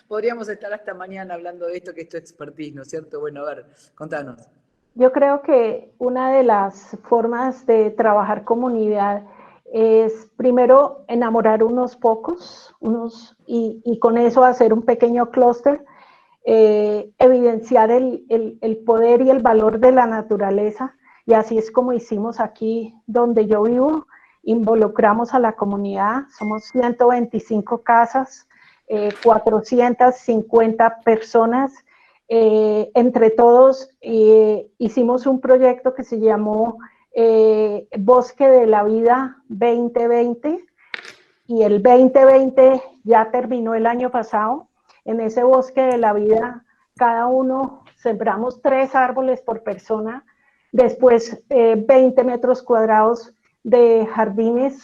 Podríamos estar hasta mañana hablando de esto, que es tu expertise, ¿no es cierto? Bueno, a ver, contanos. Yo creo que una de las formas de trabajar comunidad es primero enamorar unos pocos, y con eso hacer un pequeño clúster, evidenciar el poder y el valor de la naturaleza, y así es como hicimos aquí donde yo vivo. Involucramos a la comunidad, somos 125 casas, 450 personas. Entre todos hicimos un proyecto que se llamó Bosque de la Vida 2020, y el 2020 ya terminó el año pasado. En ese Bosque de la Vida, cada uno sembramos 3 árboles por persona, después 20 metros cuadrados de jardines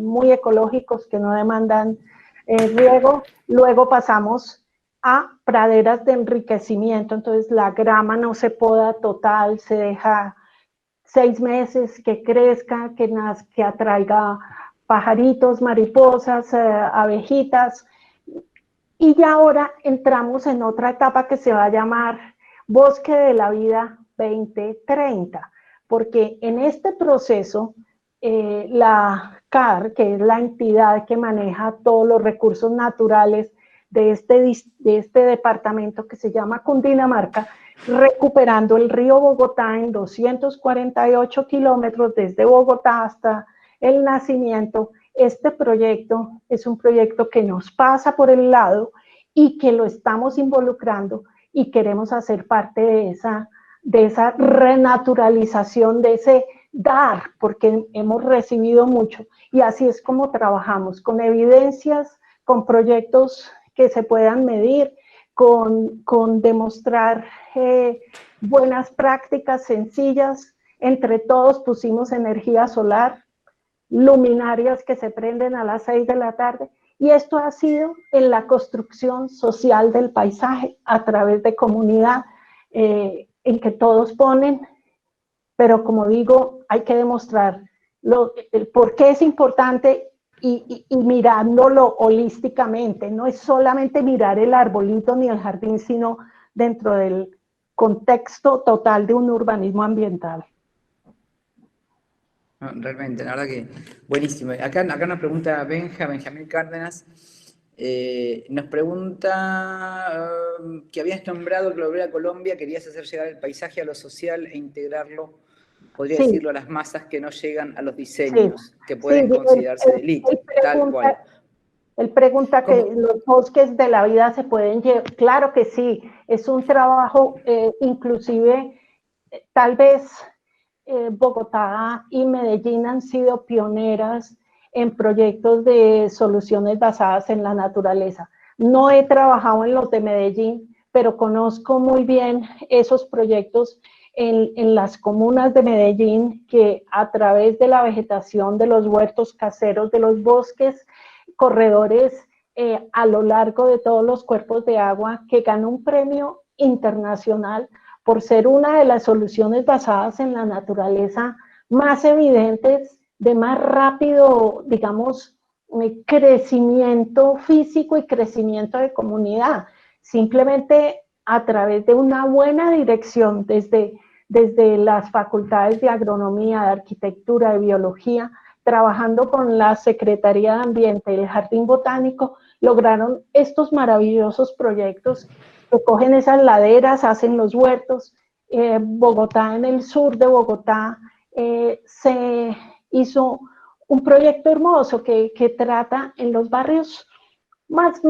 muy ecológicos que no demandan riego. Luego pasamos a praderas de enriquecimiento, entonces la grama no se poda total, se deja 6 meses que crezca, que atraiga pajaritos, mariposas, abejitas. Y ya ahora entramos en otra etapa que se va a llamar Bosque de la Vida 2030, porque en este proceso la CAR, que es la entidad que maneja todos los recursos naturales de este departamento que se llama Cundinamarca, recuperando el río Bogotá en 248 kilómetros desde Bogotá hasta el Nacimiento. Este proyecto es un proyecto que nos pasa por el lado y que lo estamos involucrando y queremos hacer parte de esa renaturalización, de ese dar, porque hemos recibido mucho. Y así es como trabajamos, con evidencias, con proyectos que se puedan medir, con demostrar buenas prácticas sencillas. Entre todos pusimos energía solar, luminarias que se prenden a las 6 de la tarde, y esto ha sido en la construcción social del paisaje a través de comunidad, en que todos ponen, pero como digo, hay que demostrar el por qué es importante y mirándolo holísticamente. No es solamente mirar el arbolito ni el jardín, sino dentro del contexto total de un urbanismo ambiental. No, realmente, la verdad que buenísimo. Acá nos pregunta Benjamín Cárdenas, nos pregunta que habías nombrado que al volver a Colombia querías hacer llegar el paisaje a lo social e integrarlo, podría Sí, decirlo, a las masas que no llegan a los sí, diseños, que sí, pueden considerarse de élite, tal cual. Él pregunta que ¿Cómo? los bosques de la vida se pueden llevar. Claro que sí, es un trabajo inclusive, tal vez Bogotá y Medellín han sido pioneras en proyectos de soluciones basadas en la naturaleza. No he trabajado en los de Medellín, pero conozco muy bien esos proyectos en las comunas de Medellín, que a través de la vegetación de los huertos caseros, de los bosques, corredores a lo largo de todos los cuerpos de agua, que ganó un premio internacional por ser una de las soluciones basadas en la naturaleza más evidentes, de más rápido, digamos, crecimiento físico y crecimiento de comunidad. Simplemente a través de una buena dirección desde las facultades de agronomía, de arquitectura, de biología, trabajando con la Secretaría de Ambiente y el Jardín Botánico, lograron estos maravillosos proyectos que cogen esas laderas, hacen los huertos. Bogotá, en el sur de Bogotá, se hizo un proyecto hermoso que trata en los barrios más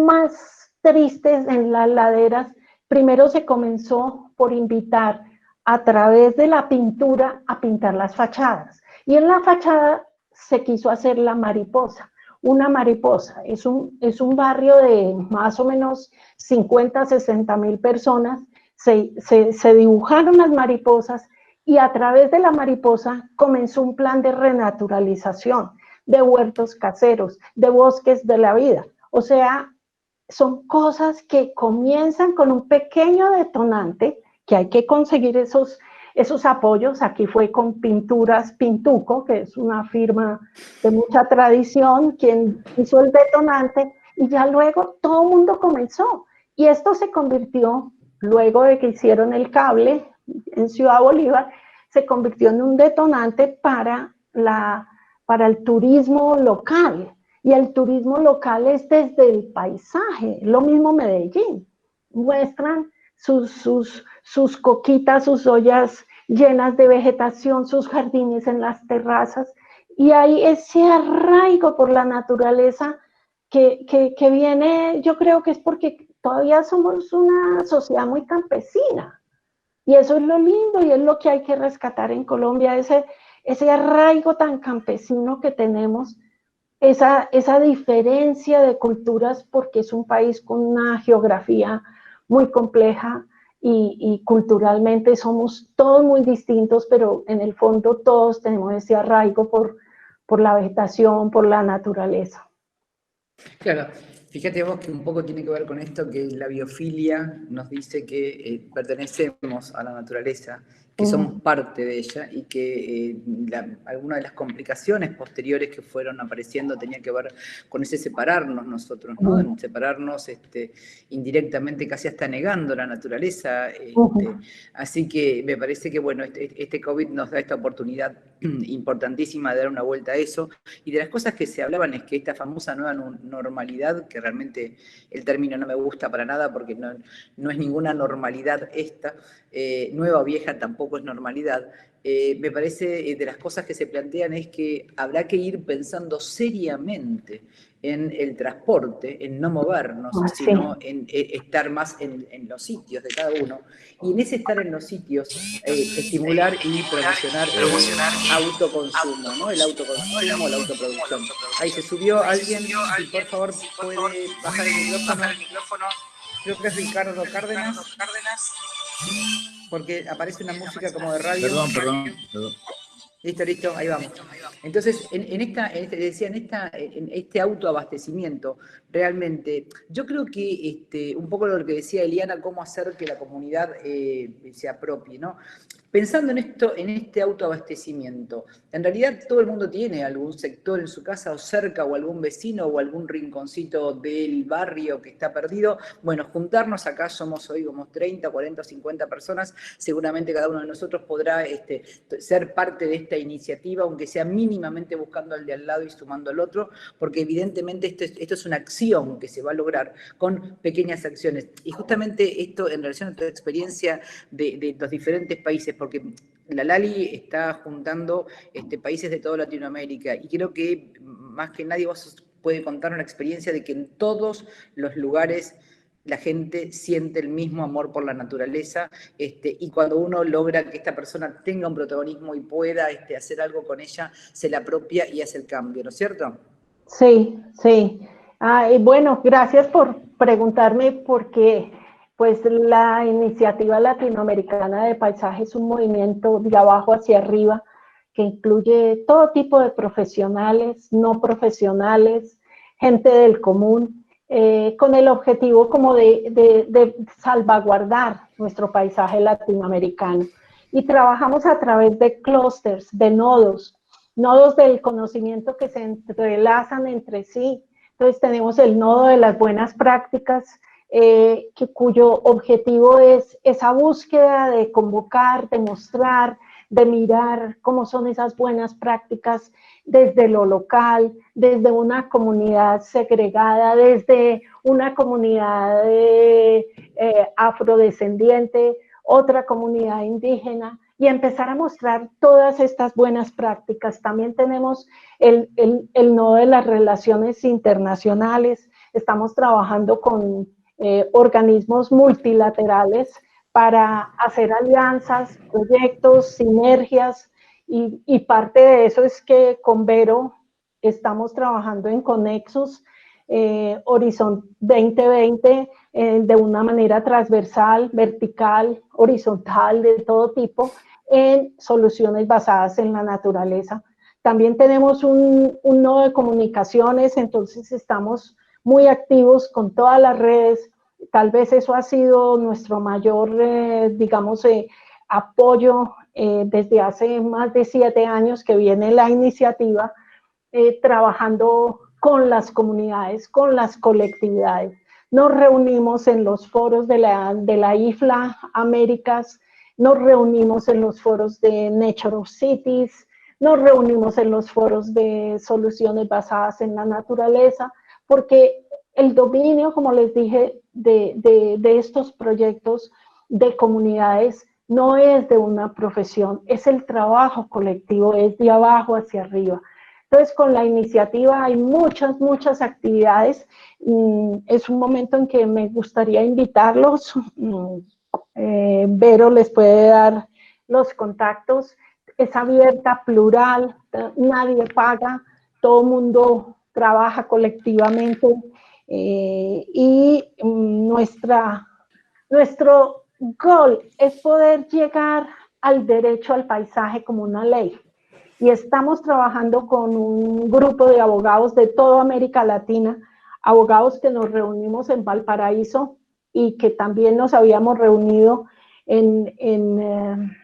tristes, en las laderas. Primero se comenzó por invitar a través de la pintura a pintar las fachadas, y en la fachada se quiso hacer la mariposa. Una mariposa es un barrio de más o menos 50, 60 mil personas. Se dibujaron las mariposas, y a través de la mariposa comenzó un plan de renaturalización, de huertos caseros, de bosques de la vida. O sea, son cosas que comienzan con un pequeño detonante, que hay que conseguir esos apoyos. Aquí fue con Pinturas Pintuco, que es una firma de mucha tradición, quien hizo el detonante, y ya luego todo el mundo comenzó. Y esto se convirtió, luego de que hicieron el cable en Ciudad Bolívar, se convirtió en un detonante para el turismo local. Y el turismo local es desde el paisaje, lo mismo Medellín. Muestran sus coquitas, sus ollas llenas de vegetación, sus jardines en las terrazas, y hay ese arraigo por la naturaleza que viene. Yo creo que es porque todavía somos una sociedad muy campesina, y eso es lo lindo y es lo que hay que rescatar en Colombia, ese arraigo tan campesino que tenemos, esa diferencia de culturas, porque es un país con una geografía muy compleja, y culturalmente somos todos muy distintos, pero en el fondo todos tenemos ese arraigo por la vegetación, por la naturaleza. Claro, fíjate vos que un poco tiene que ver con esto, que la biofilia nos dice que pertenecemos a la naturaleza, que somos parte de ella, y que algunas de las complicaciones posteriores que fueron apareciendo tenían que ver con ese separarnos nosotros, ¿no? En separarnos indirectamente, casi hasta negando la naturaleza. Así que me parece que, bueno, este COVID nos da esta oportunidad importantísima de dar una vuelta a eso, y de las cosas que se hablaban es que esta famosa nueva normalidad, que realmente el término no me gusta para nada porque no es ninguna normalidad esta, nueva o vieja tampoco es normalidad, me parece de las cosas que se plantean es que habrá que ir pensando seriamente en el transporte, en no movernos, Sí. sino en estar más en los sitios de cada uno. Y en ese estar en los sitios, estimular y promocionar el autoconsumo, ¿no? El autoconsumo, la autoproducción. Ahí se subió alguien, si por favor puede bajar el micrófono. Creo que es Ricardo Cárdenas, porque aparece una música como de radio. Perdón. Listo, ahí vamos. Entonces, en este autoabastecimiento, realmente, yo creo que un poco lo que decía Eliana, cómo hacer que la comunidad se apropie, ¿no? Pensando en este autoabastecimiento, en realidad todo el mundo tiene algún sector en su casa o cerca, o algún vecino, o algún rinconcito del barrio que está perdido. Bueno, juntarnos acá, somos hoy como 30, 40, 50 personas, seguramente cada uno de nosotros podrá ser parte de esta iniciativa, aunque sea mínimamente buscando al de al lado y sumando al otro, porque evidentemente esto es una acción que se va a lograr con pequeñas acciones. Y justamente esto en relación a tu experiencia de los diferentes países, porque la Lali está juntando países de toda Latinoamérica, y creo que más que nadie vos puede contar una experiencia de que en todos los lugares la gente siente el mismo amor por la naturaleza, y cuando uno logra que esta persona tenga un protagonismo y pueda hacer algo con ella, se la apropia y hace el cambio, ¿no es cierto? Sí, sí. Y bueno, gracias por preguntarme, porque pues la iniciativa latinoamericana de paisaje es un movimiento de abajo hacia arriba que incluye todo tipo de profesionales, no profesionales, gente del común, con el objetivo como de salvaguardar nuestro paisaje latinoamericano. Y trabajamos a través de clústeres, de nodos del conocimiento que se entrelazan entre sí. Entonces tenemos el nodo de las buenas prácticas, cuyo objetivo es esa búsqueda de convocar, de mostrar, de mirar cómo son esas buenas prácticas desde lo local, desde una comunidad segregada, desde una comunidad afrodescendiente, otra comunidad indígena, y empezar a mostrar todas estas buenas prácticas. También tenemos el nodo de las relaciones internacionales. Estamos trabajando con organismos multilaterales para hacer alianzas, proyectos, sinergias, y parte de eso es que con Vero estamos trabajando en Conexus, Horizon 2020, de una manera transversal, vertical, horizontal, de todo tipo, en soluciones basadas en la naturaleza. También tenemos un nodo de comunicaciones, entonces estamos muy activos con todas las redes. Tal vez eso ha sido nuestro mayor, apoyo desde hace más de 7 años que viene la iniciativa, trabajando con las comunidades, con las colectividades. Nos reunimos en los foros de la IFLA Américas, nos reunimos en los foros de Nature of Cities, nos reunimos en los foros de soluciones basadas en la naturaleza, porque el dominio, como les dije, de estos proyectos de comunidades no es de una profesión, es el trabajo colectivo, es de abajo hacia arriba. Entonces, con la iniciativa hay muchas actividades. Es un momento en que me gustaría invitarlos. Vero les puede dar los contactos. Es abierta, plural, nadie paga, todo el mundo trabaja colectivamente, y nuestro goal es poder llegar al derecho al paisaje como una ley. Y estamos trabajando con un grupo de abogados de toda América Latina, abogados que nos reunimos en Valparaíso y que también nos habíamos reunido en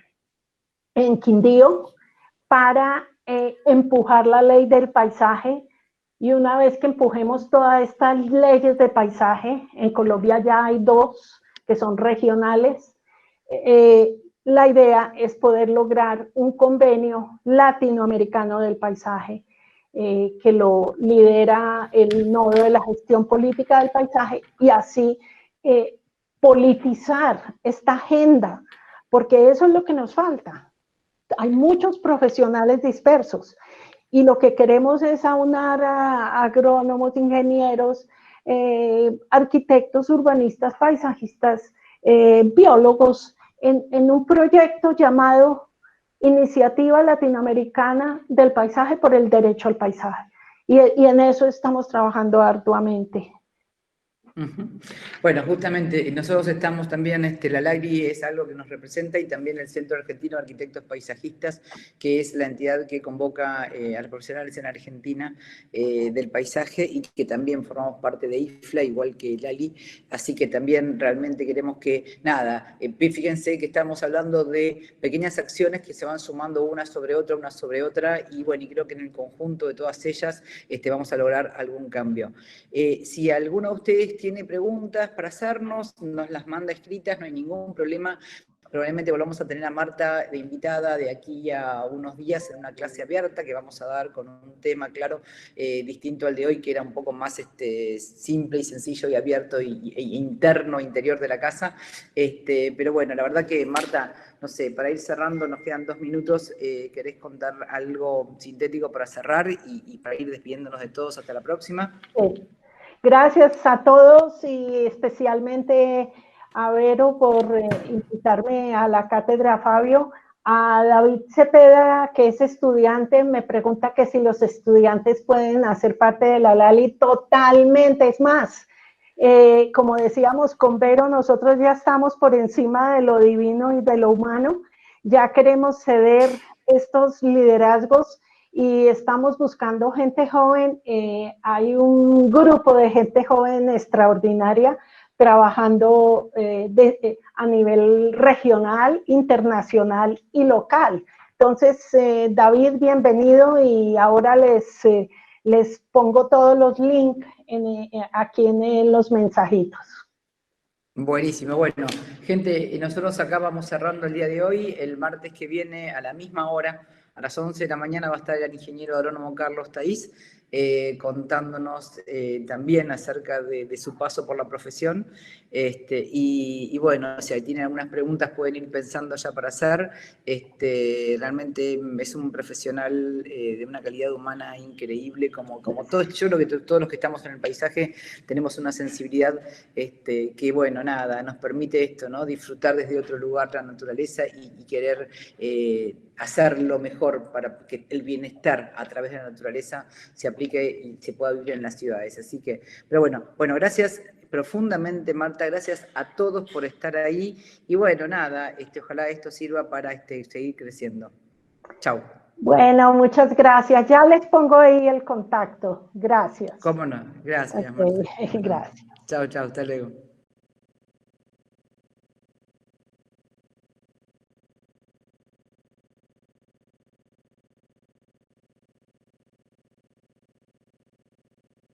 Quindío para empujar la ley del paisaje. Y una vez que empujemos todas estas leyes de paisaje, en Colombia ya hay 2 que son regionales, la idea es poder lograr un convenio latinoamericano del paisaje que lo lidera el nodo de la gestión política del paisaje y así politizar esta agenda, porque eso es lo que nos falta. Hay muchos profesionales dispersos y lo que queremos es aunar a agrónomos, ingenieros, arquitectos, urbanistas, paisajistas, biólogos, en un proyecto llamado Iniciativa Latinoamericana del Paisaje por el Derecho al Paisaje. Y en eso estamos trabajando arduamente. Bueno, justamente nosotros estamos también, la LAGRI es algo que nos representa y también el Centro Argentino de Arquitectos Paisajistas, que es la entidad que convoca a los profesionales en Argentina del paisaje y que también formamos parte de IFLA, igual que LALI, así que también realmente queremos que, nada, fíjense que estamos hablando de pequeñas acciones que se van sumando una sobre otra, y bueno, y creo que en el conjunto de todas ellas vamos a lograr algún cambio. Si alguno de ustedes tiene preguntas para hacernos, nos las manda escritas, no hay ningún problema. Probablemente volvamos a tener a Marta de invitada de aquí a unos días en una clase abierta que vamos a dar con un tema, claro, distinto al de hoy, que era un poco más simple y sencillo y abierto e interior de la casa. Pero bueno, la verdad que Marta, no sé, para ir cerrando, nos quedan 2 minutos. ¿Querés contar algo sintético para cerrar y para ir despidiéndonos de todos hasta la próxima? Sí. Gracias a todos y especialmente a Vero por invitarme a la cátedra, Fabio. A David Cepeda, que es estudiante, me pregunta que si los estudiantes pueden hacer parte de la LALI. Totalmente, es más, como decíamos con Vero, nosotros ya estamos por encima de lo divino y de lo humano, ya queremos ceder estos liderazgos y estamos buscando gente joven. Hay un grupo de gente joven extraordinaria trabajando a nivel regional, internacional y local. Entonces, David, bienvenido, y ahora les pongo todos los links aquí en los mensajitos. Buenísimo, bueno, gente, nosotros acá vamos cerrando el día de hoy. El martes que viene a la misma hora, a las 11 de la mañana, va a estar el ingeniero agrónomo Carlos Taís contándonos también acerca de su paso por la profesión. Y bueno, si tienen algunas preguntas pueden ir pensando ya para hacer. Realmente es un profesional de una calidad humana increíble, como todos. Yo creo que todos los que estamos en el paisaje tenemos una sensibilidad que, bueno, nada, nos permite esto, ¿no? Disfrutar desde otro lugar la naturaleza y querer hacer lo mejor para que el bienestar a través de la naturaleza se aplique y se pueda vivir en las ciudades. Así que, pero bueno, gracias profundamente, Marta, gracias a todos por estar ahí, y bueno, nada, ojalá esto sirva para seguir creciendo. Chau. Bueno, muchas gracias. Ya les pongo ahí el contacto. Gracias. Cómo no, gracias, Okay. Marta. Gracias. Chau, hasta luego.